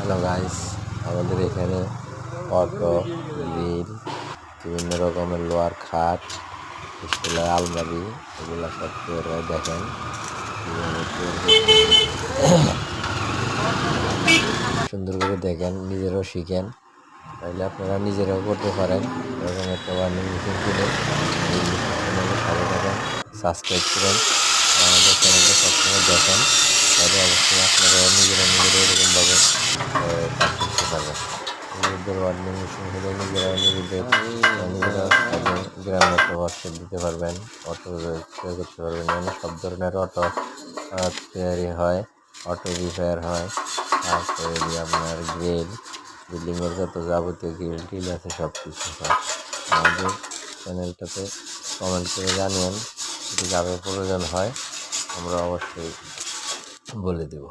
Hello guys, আমাদের এখানে auto, grill, বিভিন্ন রকমের লোহার খাট, স্টিলের আলমারি এগুলো সব তৈরি হয়। দেখেন সুন্দর করে দেখেন, নিজেরাও শিখেন, তাইলে আপনারা নিজেরাও করতে পারেন। এরকম একটা ওয়ার্নিং মেশিন কিনে এই চ্যানেলে সাথে থাকেন, সাবস্ক্রাইব করেন, আমাদের চ্যানেলটা সবসময় দেখেন, তাহলে অবশ্যই আপনারা নিজেরা এরকমভাবে কাজ করতে পারবেন। নিজেদের ওয়ার্নিং মেশিন হলে নিজেরা গ্রামে একটা ওয়ার্কশপ দিতে পারবেন, অটো তৈরি করতে পারবেন। এখানে সব ধরনের অটো তৈরি হয়, অটো রিপেয়ার হয়। তারপরে আপনার গ্রিল, বিল্ডিংয়ের যত যাবতীয় গ্রিল টিল আছে সব কিছু হয়। আমাদের চ্যানেলটাতে কমেন্ট করে জানিয়েন, যদি যাদের প্রয়োজন হয় আমরা অবশ্যই বলে দেব।